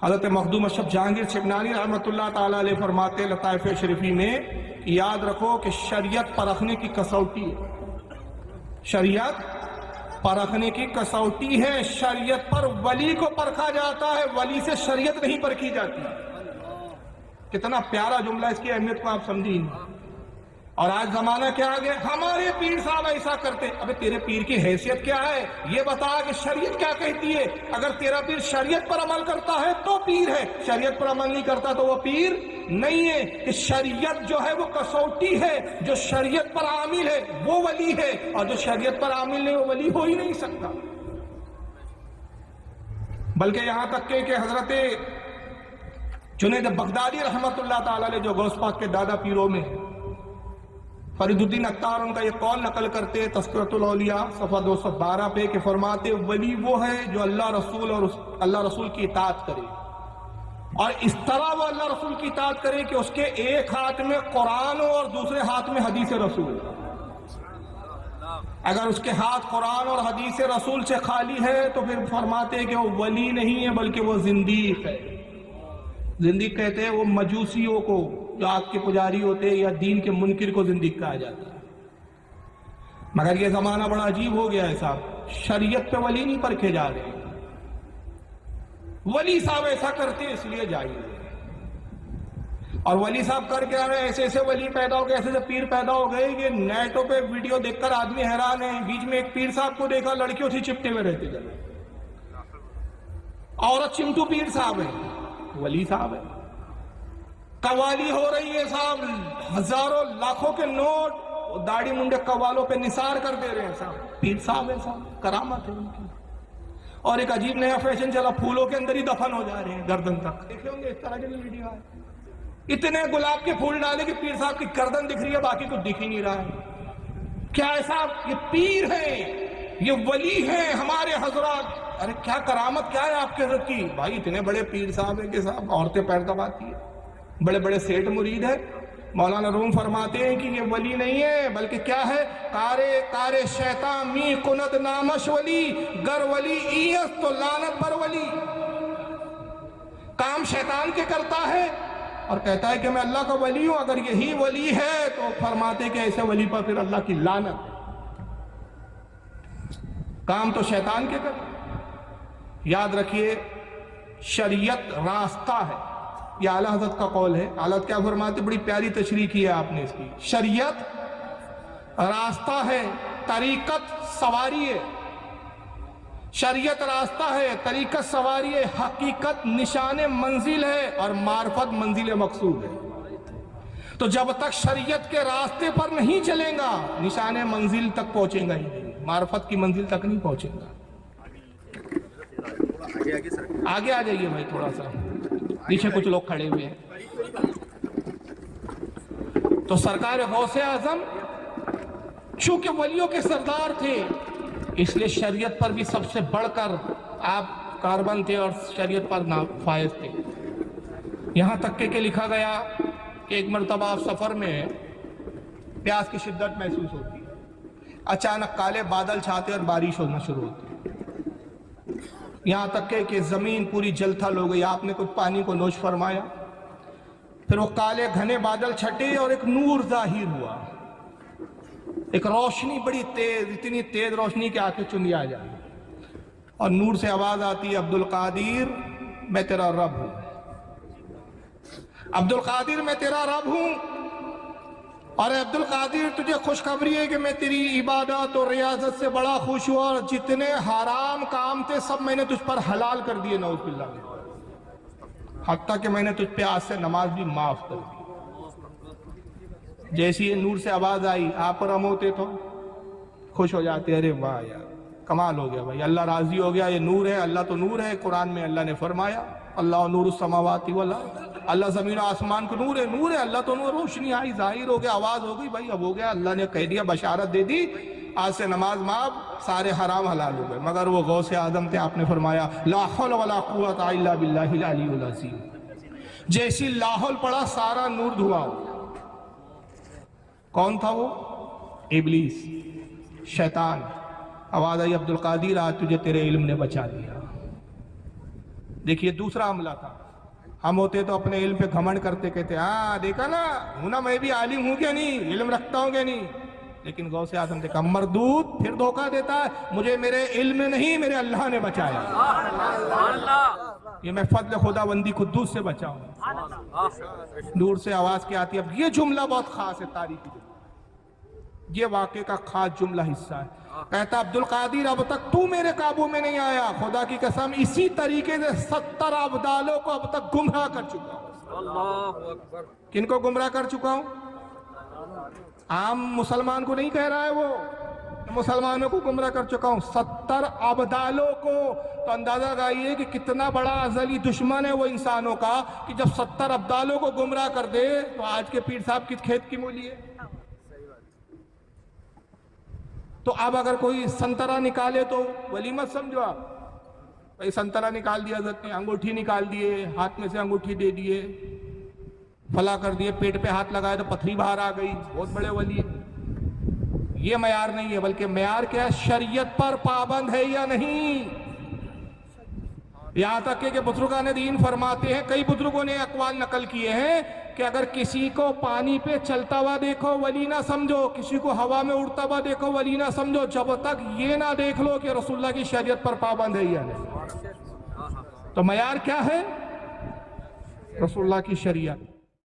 حضرت مخدوم اشرف جہانگیر شبنانی رحمۃ اللہ تعالیٰ علیہ فرماتے لطائف شریفی میں، یاد رکھو کہ شریعت پرکھنے کی کسوٹی ہے، شریعت پرکھنے کی کسوٹی ہے، شریعت پر ولی کو پرکھا جاتا ہے، ولی سے شریعت نہیں پرکھی جاتی۔ کتنا پیارا جملہ، اس کی اہمیت کو آپ سمجھیں۔ اور آج زمانہ کیا آ گیا، ہمارے پیر صاحب ایسا کرتے۔ ابے تیرے پیر کی حیثیت کیا ہے یہ بتا کہ شریعت کیا کہتی ہے۔ اگر تیرا پیر شریعت پر عمل کرتا ہے تو پیر ہے، شریعت پر عمل نہیں کرتا تو وہ پیر نہیں ہے۔ کہ شریعت جو ہے وہ کسوٹی ہے، جو شریعت پر عامل ہے وہ ولی ہے، اور جو شریعت پر عامل نہیں وہ ولی ہو ہی نہیں سکتا۔ بلکہ یہاں تک کہ حضرت جنید بغدادی رحمت اللہ تعالیٰ علیہ جو غوث پاک کے دادا پیروں میں فرید الدین عطار ان کا یہ قول نقل کرتے تذکرۃ الاولیاء صفحہ 212 پہ کہ فرماتے ولی وہ ہے جو اللہ رسول اور اللہ رسول کی اطاعت کرے، اور اس طرح وہ اللہ رسول کی اطاعت کرے کہ اس کے ایک ہاتھ میں قرآن ہو اور دوسرے ہاتھ میں حدیث رسول۔ اگر اس کے ہاتھ قرآن اور حدیث رسول سے خالی ہے تو پھر فرماتے کہ وہ ولی نہیں ہے بلکہ وہ زندیق ہے۔ زندیق کہتے ہیں وہ مجوسیوں کو جو آگ کے پجاری ہوتے ہیں یا دین کے منکر کو زندیق کہا جاتا ہے۔ مگر یہ زمانہ بڑا عجیب ہو گیا ہے صاحب، شریعت پہ ولی نہیں پرکھے جا رہے، ولی صاحب ایسا کرتے اس لیے جائز ہے۔ اور ولی صاحب کر کے آ رہے ہیں، ایسے ایسے ولی پیدا ہو گئے، ایسے ایسے پیر پیدا ہو گئے کہ نیٹوں پہ ویڈیو دیکھ کر آدمی حیران ہے۔ بیچ میں ایک پیر صاحب کو دیکھا لڑکیوں سے چپٹے ہوئے رہتے تھے، عورت چمٹو پیر صاحب ہے، ولی صاحب ہے۔ قوالی ہو رہی ہے صاحب، ہزاروں لاکھوں کے نوٹ داڑھی منڈے قوالوں پہ نثار کر دے رہے ہیں صاحب، پیر صاحب ہے صاحب، کرامت ہے ان کی۔ اور ایک عجیب نیا فیشن چلا، پھولوں کے اندر ہی دفن ہو جا رہے ہیں گردن تک۔ دیکھے ہوں گے اس طرح کی ویڈیو ہے، اتنے گلاب کے پھول ڈالے کہ پیر صاحب کی گردن دکھ رہی ہے باقی کچھ دکھ ہی نہیں رہا ہے۔ کیا ہے صاحب، یہ پیر ہیں، یہ ولی ہیں ہمارے حضرات۔ ارے کیا کرامت کیا ہے آپ کے حضرت کی؟ بھائی اتنے بڑے پیر صاحب ہیں کہ صاحب عورتیں پیر دباتی ہیں، بڑے بڑے سیٹ مرید ہیں۔ مولانا روم فرماتے ہیں کہ یہ ولی نہیں ہے بلکہ کیا ہے، کارے شیطان می کند نامش ولی، گر ولی ایس تو لعنت بر ولی۔ کام شیطان کے کرتا ہے اور کہتا ہے کہ میں اللہ کا ولی ہوں، اگر یہی ولی ہے تو فرماتے کہ ایسے ولی پر پھر اللہ کی لعنت ہے۔ کام تو شیطان کے کرتا۔ یاد رکھیے شریعت راستہ ہے، یہ اعلیٰ حضرت کا قول ہے۔ اعلیٰ کیا فرماتے، بڑی پیاری تشریح کی ہے آپ نے اس کی۔ شریعت راستہ ہے، طریقت سواری ہے۔ شریعت راستہ ہے، طریقت سواری ہے، حقیقت نشان منزل ہے، اور معرفت منزل مقصود ہے۔ تو جب تک شریعت کے راستے پر نہیں چلیں گا نشان منزل تک پہنچیں گا ہی نہیں، معرفت کی منزل تک نہیں پہنچیں گا۔ آگے آ جائیے بھائی، تھوڑا سا پیچھے کچھ لوگ کھڑے ہوئے ہیں۔ تو سرکار غوث اعظم چونکہ ولیوں کے سردار تھے اس لیے شریعت پر بھی سب سے بڑھ کر آپ کاربن تھے اور شریعت پر فائز تھے۔ یہاں تک کہ لکھا گیا کہ ایک مرتبہ آپ سفر میں پیاس کی شدت محسوس ہوتی ہے، اچانک کالے بادل چھاتے اور بارش ہونا شروع ہوتی ہے، یہاں تک کہ زمین پوری جل تھل ہو گئی۔ آپ نے کچھ پانی کو نوش فرمایا، پھر وہ کالے گھنے بادل چھٹے اور ایک نور ظاہر ہوا، ایک روشنی بڑی تیز، اتنی تیز روشنی کہ آنکھیں چندی آ جائیں، اور نور سے آواز آتی ہے، عبد القادر میں تیرا رب ہوں، عبد القادر میں تیرا رب ہوں، اور عبد القادر تجھے خوشخبری ہے کہ میں تیری عبادت اور ریاضت سے بڑا خوش ہوا، اور جتنے حرام کام تھے سب میں نے تجھ پر حلال کر دیے، نعوذ باللہ، حتیٰ کہ میں نے تجھ پہ آج سے نماز بھی معاف کر دی۔ جیسی یہ نور سے آواز آئی آپ پر ہم ہوتے تو خوش ہو جاتے، ارے واہ یار کمال ہو گیا بھائی، اللہ راضی ہو گیا، یہ نور ہے، اللہ تو نور ہے۔ قرآن میں اللہ نے فرمایا اللہ نور السماوات والارض، اللہ زمین و آسمان کو نور ہے، نور ہے اللہ تو نور، روشنی آئی، ظاہر ہو گیا، آواز ہو گئی، بھائی اب ہو گیا، اللہ نے کہہ دیا، بشارت دے دی، آج سے نماز معاف، سارے حرام حلال ہو گئے۔ مگر وہ غوث اعظم تھے، آپ نے فرمایا لا حول ولا قوت الا باللہ العلی العظیم، جیسی لاحول پڑا سارا نور دھواں ہو گیا۔ کون تھا وہ؟ ابلیس، شیطان۔ آواز آئی عبد القادر آج تجھے تیرے علم نے بچا دیا، دیکھیے دوسرا عملہ تھا. ہم ہوتے تو اپنے علم پہ گھمنڈ کرتے کہتے ہاں دیکھا نا ہوں نا میں بھی عالم ہوں کہ نہیں, علم رکھتا ہوں کہ نہیں. لیکن غوث اعظم دیکھا مردود پھر دھوکہ دیتا ہے, مجھے میرے علم میں نہیں میرے اللہ نے بچایا. یہ میں فضل خدا بندی قدوس سے بچا ہوں. دور سے آواز کیا آتی ہے. اب یہ جملہ بہت خاص ہے تاریخی, یہ واقعے کا خاص جملہ حصہ ہے. کہتا عبد القادر اب تک تو میرے قابو میں نہیں آیا, خدا کی قسم اسی طریقے سے 70 ابدالوں کو اب تک گمراہ کر چکا ہوں. کن کو گمراہ کر چکا ہوں؟ عام مسلمان کو نہیں کہہ رہا ہے وہ, مسلمانوں کو گمراہ کر چکا ہوں 70 ابدالوں کو. تو اندازہ لگائیے کہ کتنا بڑا ازلی دشمن ہے وہ انسانوں کا, کہ جب 70 ابدالوں کو گمراہ کر دے تو آج کے پیر صاحب کس کھیت کی مولی ہے. تو اب اگر کوئی سنترا نکالے تو ولی مت سمجھو آپ, بھائی سنترا نکال دیا حضرت نے, انگوٹھی نکال دیے, ہاتھ میں سے انگوٹھی دے دیے, فلا کر دیے, پیٹ پہ ہاتھ لگائے تو پتھری باہر آ گئی, بہت بڑے ولی ہیں. یہ معیار نہیں ہے, بلکہ معیار کیا ہے, شریعت پر پابند ہے یا نہیں. یہاں تک کہ بزرگان دین فرماتے ہیں, کئی بزرگوں نے اقوال نقل کیے ہیں کہ اگر کسی کو پانی پہ چلتا ہوا دیکھو ولی نہ سمجھو, کسی کو ہوا میں اڑتا ہوا دیکھو ولی نہ سمجھو, جب تک یہ نہ دیکھ لو کہ رسول اللہ کی شریعت پر پابند ہے یا نہیں. تو معیار کیا ہے؟ رسول اللہ کی شریعت.